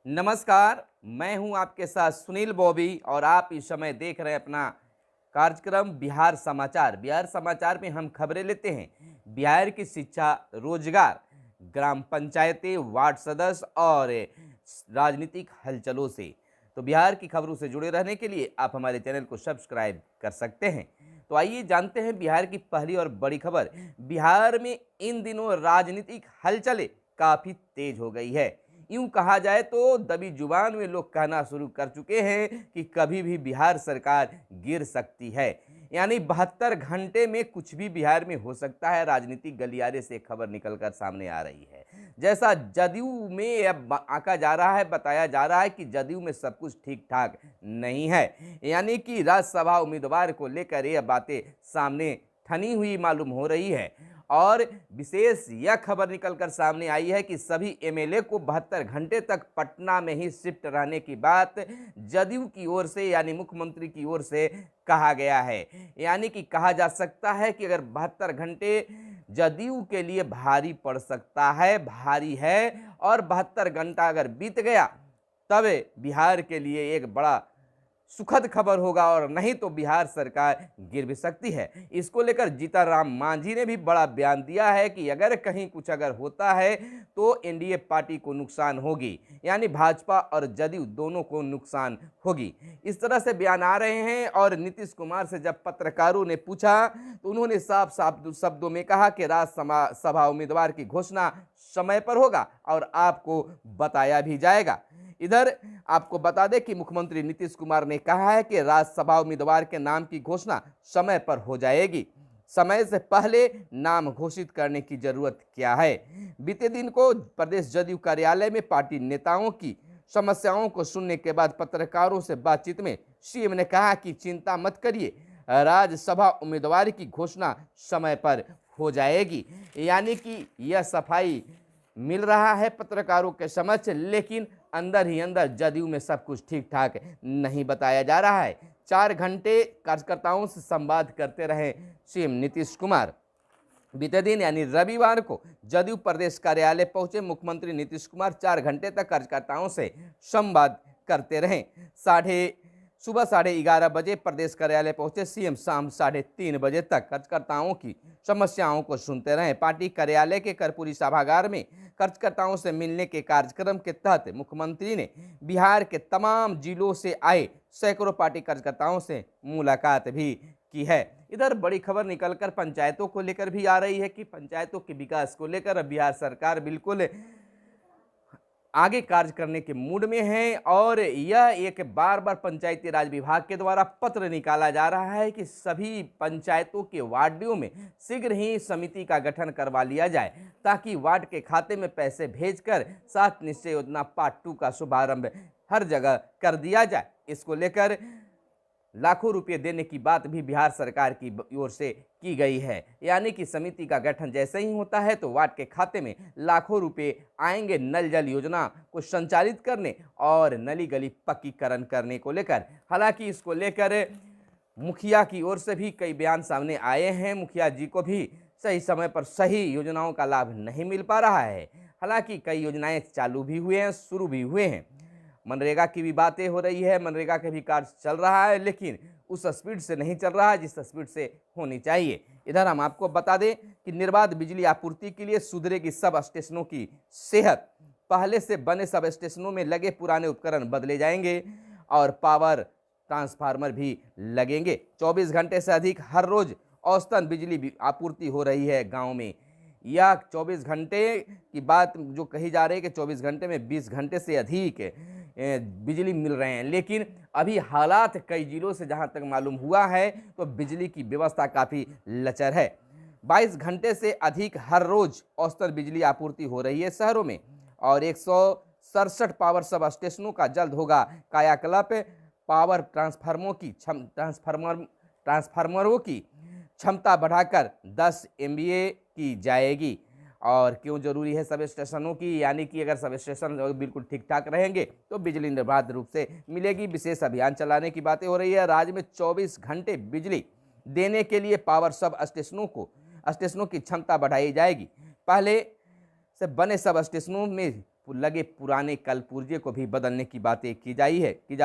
नमस्कार, मैं हूं आपके साथ सुनील बॉबी और आप इस समय देख रहे हैं अपना कार्यक्रम बिहार समाचार। बिहार समाचार में हम खबरें लेते हैं बिहार की शिक्षा, रोजगार, ग्राम पंचायतें, वार्ड सदस्य और राजनीतिक हलचलों से। तो बिहार की खबरों से जुड़े रहने के लिए आप हमारे चैनल को सब्सक्राइब कर सकते हैं। तो आइए जानते हैं बिहार की पहली और बड़ी खबर। बिहार में इन दिनों राजनीतिक हलचलें काफ़ी तेज हो गई है। यूं कहा जाए तो दबी जुबान में लोग कहना शुरू कर चुके हैं कि कभी भी बिहार सरकार गिर सकती है। यानी 72 घंटे में कुछ भी बिहार में हो सकता है। राजनीतिक गलियारे से खबर निकलकर सामने आ रही है। जैसा जदयू में अब आंका जा रहा है, बताया जा रहा है कि जदयू में सब कुछ ठीक ठाक नहीं है। यानी कि राज्यसभा उम्मीदवार को लेकर यह बातें सामने ठनी हुई मालूम हो रही है। और विशेष यह खबर निकलकर सामने आई है कि सभी एमएलए को 72 घंटे तक पटना में ही शिफ्ट रहने की बात जदयू की ओर से यानी मुख्यमंत्री की ओर से कहा गया है। यानी कि कहा जा सकता है कि अगर 72 घंटे जदयू के लिए भारी पड़ सकता है, भारी है, और 72 घंटा अगर बीत गया तब बिहार के लिए एक बड़ा सुखद खबर होगा और नहीं तो बिहार सरकार गिर भी सकती है। इसको लेकर जीतनराम मांझी ने भी बड़ा बयान दिया है कि अगर कहीं कुछ अगर होता है तो एनडीए पार्टी को नुकसान होगी, यानी भाजपा और जदयू दोनों को नुकसान होगी। इस तरह से बयान आ रहे हैं। और नीतीश कुमार से जब पत्रकारों ने पूछा तो उन्होंने साफ साफ शब्दों में कहा कि राज्यसभा उम्मीदवार की घोषणा समय पर होगा और आपको बताया भी जाएगा। इधर आपको बता दें कि मुख्यमंत्री नीतीश कुमार ने कहा है कि राज्यसभा उम्मीदवार के नाम की घोषणा समय पर हो जाएगी। समय से पहले नाम घोषित करने की जरूरत क्या है। बीते दिन को प्रदेश जदयू कार्यालय में पार्टी नेताओं की समस्याओं को सुनने के बाद पत्रकारों से बातचीत में सीएम ने कहा कि चिंता मत करिए, राज्यसभा उम्मीदवार की घोषणा समय पर हो जाएगी। यानी कि यह सफाई मिल रहा है पत्रकारों के समक्ष, लेकिन अंदर ही अंदर जदयू में सब कुछ ठीक ठाक नहीं बताया जा रहा है। 4 घंटे कार्यकर्ताओं से संवाद करते रहे सीएम नीतीश कुमार। बीते दिन यानी रविवार को जदयू प्रदेश कार्यालय पहुंचे मुख्यमंत्री नीतीश कुमार 4 घंटे तक कार्यकर्ताओं से संवाद करते रहे। सुबह 11:30 बजे प्रदेश कार्यालय पहुंचे सीएम शाम 3:30 बजे तक कार्यकर्ताओं की समस्याओं को सुनते रहे। पार्टी कार्यालय के कर्पूरी सभागार में कार्यकर्ताओं से मिलने के कार्यक्रम के तहत मुख्यमंत्री ने बिहार के तमाम जिलों से आए सैकड़ों पार्टी कार्यकर्ताओं से मुलाकात भी की है। इधर बड़ी खबर निकलकर पंचायतों को लेकर भी आ रही है कि पंचायतों के विकास को लेकर बिहार सरकार बिल्कुल आगे कार्य करने के मूड में है। और यह एक बार पंचायती राज विभाग के द्वारा पत्र निकाला जा रहा है कि सभी पंचायतों के वार्डों में शीघ्र ही समिति का गठन करवा लिया जाए ताकि वार्ड के खाते में पैसे भेजकर 7 निश्चय योजना पार्ट 2 का शुभारंभ हर जगह कर दिया जाए। इसको लेकर लाखों रुपए देने की बात भी बिहार सरकार की ओर से की गई है। यानी कि समिति का गठन जैसे ही होता है तो वार्ड के खाते में लाखों रुपए आएंगे नल जल योजना को संचालित करने और नली गली पक्कीकरण करने को लेकर। हालांकि इसको लेकर मुखिया की ओर से भी कई बयान सामने आए हैं। मुखिया जी को भी सही समय पर सही योजनाओं का लाभ नहीं मिल पा रहा है। हालांकि कई योजनाएं चालू भी हुए हैं, शुरू भी हुए हैं। मनरेगा की भी बातें हो रही है, मनरेगा के भी कार्य चल रहा है, लेकिन उस स्पीड से नहीं चल रहा है जिस स्पीड से होनी चाहिए। इधर हम आपको बता दें कि निर्बाध बिजली आपूर्ति के लिए सुधरेगी सब स्टेशनों की सेहत। पहले से बने सब स्टेशनों में लगे पुराने उपकरण बदले जाएंगे और पावर ट्रांसफार्मर भी लगेंगे। 24 घंटे से अधिक हर रोज औसतन बिजली आपूर्ति हो रही है गाँव में। यह 24 घंटे की बात जो कही जा रही है कि 24 घंटे में 20 घंटे से अधिक बिजली मिल रहे हैं, लेकिन अभी हालात कई जिलों से जहां तक मालूम हुआ है तो बिजली की व्यवस्था काफ़ी लचर है। 22 घंटे से अधिक हर रोज औसतन बिजली आपूर्ति हो रही है शहरों में। और 167 पावर सब स्टेशनों का जल्द होगा कायाकल्प। पावर ट्रांसफार्मरों की क्षमता बढ़ाकर 10 MVA की जाएगी। और क्यों जरूरी है सब स्टेशनों की, यानी कि अगर सब स्टेशन बिल्कुल ठीक ठाक रहेंगे तो बिजली निर्बाध रूप से मिलेगी। विशेष अभियान चलाने की बातें हो रही है। राज्य में 24 घंटे बिजली देने के लिए पावर सब स्टेशनों की क्षमता बढ़ाई जाएगी। पहले से बने सब स्टेशनों में लगे पुराने कल पुर्जे को भी बदलने की बातें की जा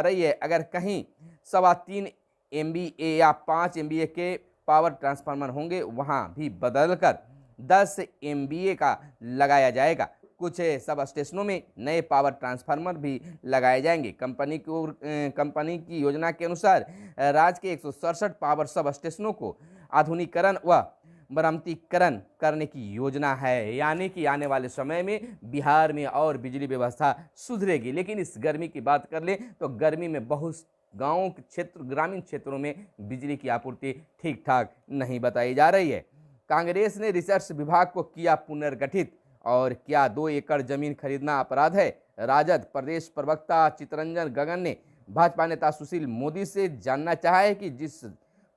रही है। अगर कहीं 3.25 MVA या 5 MVA के पावर ट्रांसफार्मर होंगे, वहां भी बदलकर 10 MVA का लगाया जाएगा। कुछ सब स्टेशनों में नए पावर ट्रांसफार्मर भी लगाए जाएंगे। कंपनी की योजना के अनुसार राज्य के 167 पावर सब स्टेशनों को आधुनिकीकरण व मरम्मतीकरण करने की योजना है। यानी कि आने वाले समय में बिहार में और बिजली व्यवस्था सुधरेगी। लेकिन इस गर्मी की बात कर ले तो गर्मी में बहुत गाँव के क्षेत्र, ग्रामीण क्षेत्रों में बिजली की आपूर्ति ठीक ठाक नहीं बताई जा रही है। कांग्रेस ने रिसर्च विभाग को किया पुनर्गठित, और क्या 2 एकड़ जमीन खरीदना अपराध है? राजद प्रदेश प्रवक्ता चितरंजन गगन ने भाजपा नेता सुशील मोदी से जानना चाहा है कि जिस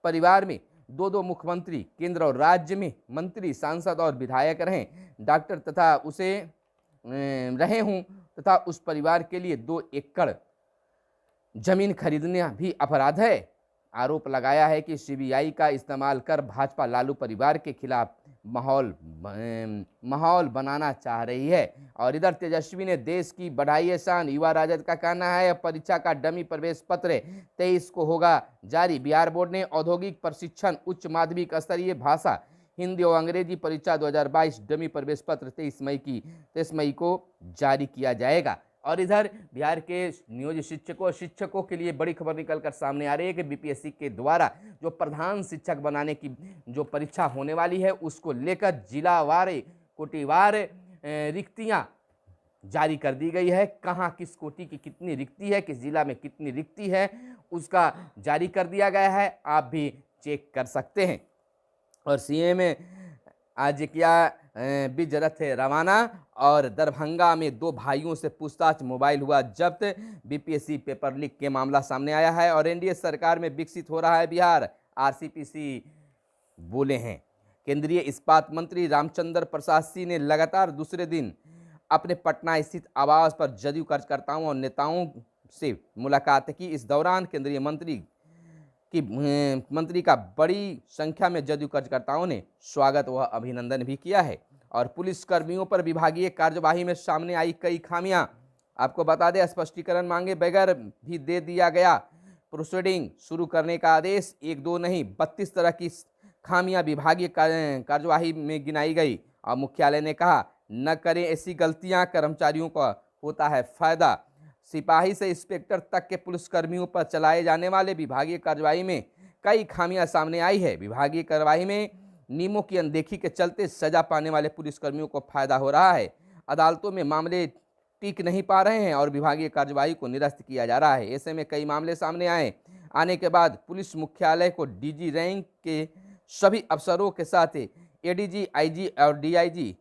परिवार में 2 मुख्यमंत्री, केंद्र और राज्य में मंत्री, सांसद और विधायक रहे, डॉक्टर तथा उसे रहे हूं, तथा उस परिवार के लिए 2 एकड़ जमीन खरीदना भी अपराध है। आरोप लगाया है कि सीबीआई का इस्तेमाल कर भाजपा लालू परिवार के खिलाफ माहौल बनाना चाह रही है। और इधर तेजस्वी ने देश की बढ़ाई है शान। युवा राजद का कहना है परीक्षा का डमी प्रवेश पत्र 23 को होगा जारी। बिहार बोर्ड ने औद्योगिक प्रशिक्षण उच्च माध्यमिक स्तरीय भाषा, हिंदी और अंग्रेजी परीक्षा 2022 डमी प्रवेश पत्र 23 मई को जारी किया जाएगा। और इधर बिहार के नियोजित शिक्षकों के लिए बड़ी खबर निकलकर सामने आ रही है कि बीपीएससी के द्वारा जो प्रधान शिक्षक बनाने की जो परीक्षा होने वाली है, उसको लेकर जिलावार कोटिवार रिक्तियां जारी कर दी गई है। कहां किस कोटि की कितनी रिक्ति है, किस जिला में कितनी रिक्ति है, उसका जारी कर दिया गया है। आप भी चेक कर सकते हैं। और सीएम आज किया बीज रथ रवाना, और दरभंगा में 2 भाइयों से पूछताछ, मोबाइल हुआ जब्त। बीपीएससी पेपर लीक के मामला सामने आया है। और एनडीए सरकार में विकसित हो रहा है बिहार, आरसीपीसी बोले हैं। केंद्रीय इस्पात मंत्री रामचंद्र प्रसाद सिंह ने लगातार दूसरे दिन अपने पटना स्थित आवास पर जदयू कार्यकर्ताओं और नेताओं से मुलाकात की। इस दौरान केंद्रीय मंत्री का बड़ी संख्या में जदयू कार्यकर्ताओं ने स्वागत व अभिनंदन भी किया है। और पुलिस कर्मियों पर विभागीय कार्यवाही में सामने आई कई खामियां। आपको बता दें, स्पष्टीकरण मांगे बगैर भी दे दिया गया प्रोसीडिंग शुरू करने का आदेश। 1-2 नहीं, 32 तरह की खामियां विभागीय कार्यवाही में गिनाई गई। और मुख्यालय ने कहा न करें ऐसी गलतियां, कर्मचारियों का होता है फायदा। सिपाही से इंस्पेक्टर तक के पुलिसकर्मियों पर चलाए जाने वाले विभागीय कार्यवाही में कई खामियां सामने आई है। विभागीय कार्यवाही में नियमों की अनदेखी के चलते सजा पाने वाले पुलिसकर्मियों को फायदा हो रहा है। अदालतों में मामले टिक नहीं पा रहे हैं और विभागीय कार्यवाही को निरस्त किया जा रहा है। ऐसे में कई मामले सामने आने के बाद पुलिस मुख्यालय को डीजी रैंक के सभी अफसरों के साथ एडीजी, आईजी और डीआईजी,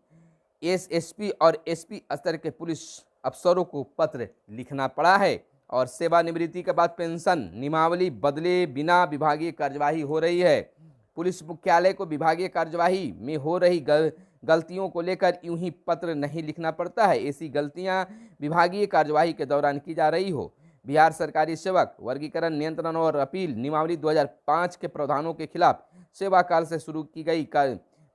एसएसपी और एसपी स्तर के पुलिस अफसरों को पत्र लिखना पड़ा है। और सेवानिवृत्ति के बाद पेंशन नियमावली बदले बिना विभागीय कार्यवाही हो रही है। पुलिस मुख्यालय को विभागीय कार्यवाही में हो रही गलतियों को लेकर यूं ही पत्र नहीं लिखना पड़ता है। ऐसी गलतियां विभागीय कार्यवाही के दौरान की जा रही हो। बिहार सरकारी सेवक वर्गीकरण नियंत्रण और अपील नियमावली 2005 के प्रावधानों के खिलाफ सेवा काल से शुरू की गई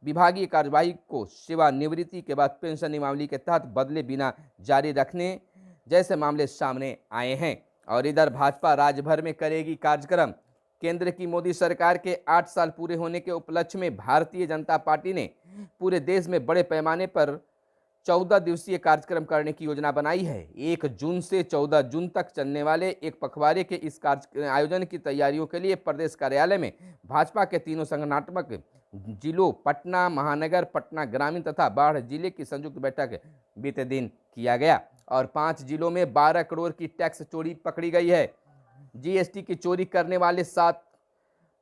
विभागीय कार्यवाही को सेवानिवृत्ति के बाद पेंशन नियमावली के तहत बदले बिना जारी रखने जैसे मामले सामने आए हैं। और इधर भाजपा राज्य भर में करेगी कार्यक्रम। केंद्र की मोदी सरकार के 8 साल पूरे होने के उपलक्ष्य में भारतीय जनता पार्टी ने पूरे देश में बड़े पैमाने पर 14 दिवसीय कार्यक्रम करने की योजना बनाई है। 1 जून से 14 जून तक चलने वाले एक पखवाड़े के इस आयोजन की तैयारियों के लिए प्रदेश कार्यालय में भाजपा के तीनों संगठनात्मक जिलों पटना महानगर, पटना ग्रामीण तथा बाढ़ जिले की संयुक्त बैठक बीते दिन किया गया। और 5 जिलों में 12 करोड़ की टैक्स चोरी पकड़ी गई है। जीएसटी की चोरी करने वाले 7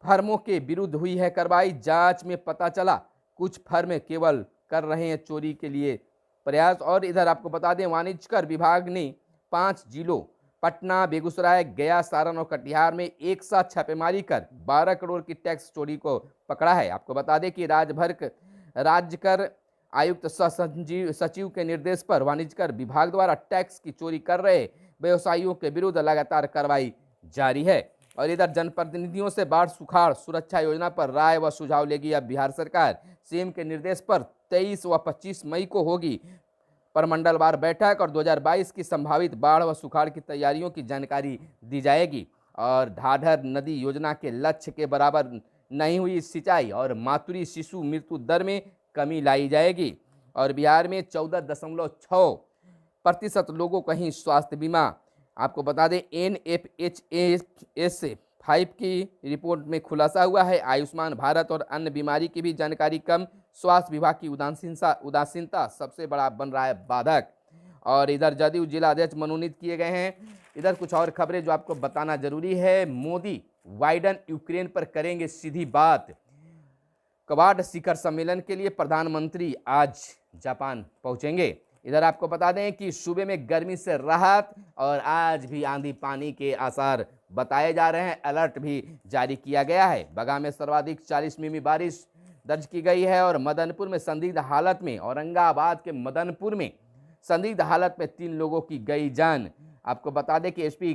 फर्मों के विरुद्ध हुई है कार्रवाई। जांच में पता चला कुछ फर्म केवल कर रहे हैं चोरी के लिए प्रयास। और इधर आपको बता दें, वाणिज्य कर विभाग ने 5 जिलों पटना, बेगूसराय, गया, सारण और कटिहार में एक साथ छापेमारी कर 12 करोड़ की टैक्स चोरी को पकड़ा है। आपको बता दें कि राज्य कर आयुक्त सचिव के निर्देश पर वाणिज्य कर विभाग द्वारा टैक्स की चोरी कर रहे व्यवसायियों के विरुद्ध लगातार कार्रवाई जारी है। और इधर जनप्रतिनिधियों से बाढ़ सुखाड़ सुरक्षा योजना पर राय व सुझाव लेगी अब बिहार सरकार। सीएम के निर्देश पर 23 व 25 मई को होगी परमंडलवार बैठक और 2022 की संभावित बाढ़ व सुखाड़ की तैयारियों की जानकारी दी जाएगी। और ढाढर नदी योजना के लक्ष्य के बराबर नहीं हुई सिंचाई और मातृ शिशु मृत्यु दर में कमी लाई जाएगी। और बिहार में 14.6% लोगों को ही स्वास्थ्य बीमा। आपको बता दें NFHS5 की रिपोर्ट में खुलासा हुआ है आयुष्मान भारत और अन्य बीमारी की भी जानकारी कम, स्वास्थ्य विभाग की उदासीनता सबसे बड़ा बन रहा है बाधक। और इधर जदयू जिला अध्यक्ष मनोनीत किए गए हैं। इधर कुछ और खबरें जो आपको बताना जरूरी है। मोदी बाइडेन यूक्रेन पर करेंगे सीधी बात। क्वाड शिखर सम्मेलन के लिए प्रधानमंत्री आज जापान पहुंचेंगे। इधर आपको बता दें कि सूबे में गर्मी से राहत और आज भी आंधी पानी के आसार बताए जा रहे हैं। अलर्ट भी जारी किया गया है। बगा में सर्वाधिक 40 मिमी बारिश दर्ज की गई है और मदनपुर में संदिग्ध हालत में, औरंगाबाद के मदनपुर में संदिग्ध हालत में 3 लोगों की गई जान। आपको बता दें कि एसपी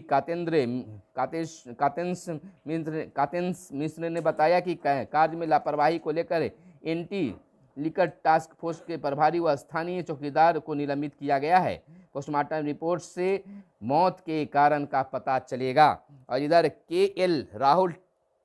कातेश मिश्र ने बताया कि कार्य में लापरवाही को लेकर एंटी लिकर टास्क फोर्स के प्रभारी व स्थानीय चौकीदार को निलंबित किया गया है। पोस्टमार्टम रिपोर्ट से मौत के कारण का पता चलेगा। और इधर KL राहुल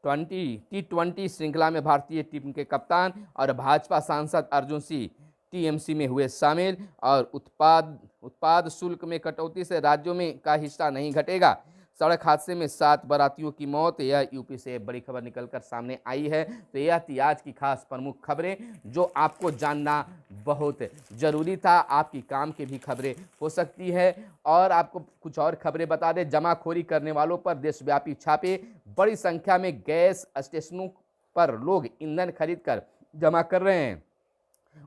T20 श्रृंखला में भारतीय टीम के कप्तान और भाजपा सांसद अर्जुन सिंह TMC में हुए शामिल। और उत्पाद शुल्क में कटौती से राज्यों में का हिस्सा नहीं घटेगा। सड़क हादसे में 7 बारातियों की मौत। यह यूपी से बड़ी खबर निकलकर सामने आई है। तो यह थी आज की खास प्रमुख खबरें जो आपको जानना बहुत जरूरी था। आपकी काम की भी खबरें हो सकती है। और आपको कुछ और खबरें बता दें। जमाखोरी करने वालों पर देशव्यापी छापे। बड़ी संख्या में गैस स्टेशनों पर लोग ईंधन खरीद कर जमा कर रहे हैं।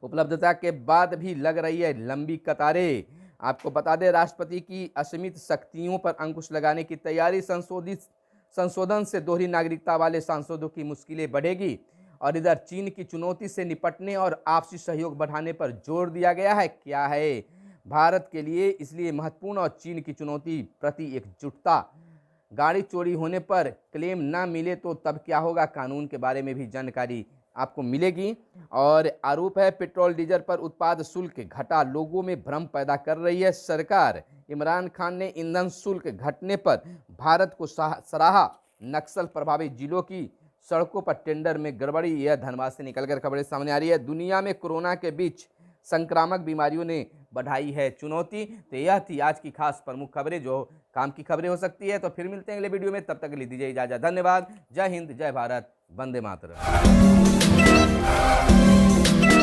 उपलब्धता के बाद भी लग रही है लंबी कतारें। आपको बता दें राष्ट्रपति की असीमित शक्तियों पर अंकुश लगाने की तैयारी। संशोधन से दोहरी नागरिकता वाले सांसदों की मुश्किलें बढ़ेगी। और इधर चीन की चुनौती से निपटने और आपसी सहयोग बढ़ाने पर जोर दिया गया है। क्या है भारत के लिए इसलिए महत्वपूर्ण और चीन की चुनौती प्रति एकजुटता। गाड़ी चोरी होने पर क्लेम ना मिले तो तब क्या होगा, कानून के बारे में भी जानकारी आपको मिलेगी। और आरोप है पेट्रोल डीजल पर उत्पाद शुल्क घटा लोगों में भ्रम पैदा कर रही है सरकार। इमरान खान ने ईंधन शुल्क घटने पर भारत को सराहा। नक्सल प्रभावित जिलों की सड़कों पर टेंडर में गड़बड़ी। यह धनबाद से निकलकर खबरें सामने आ रही है। दुनिया में कोरोना के बीच संक्रामक बीमारियों ने बढ़ाई है चुनौती। तो यह थी आज की खास प्रमुख खबरें जो काम की खबरें हो सकती है। तो फिर मिलते हैं अगले वीडियो में, तब तक के लिए दीजिए इजाजत। धन्यवाद। जय हिंद, जय भारत, वंदे मातरम।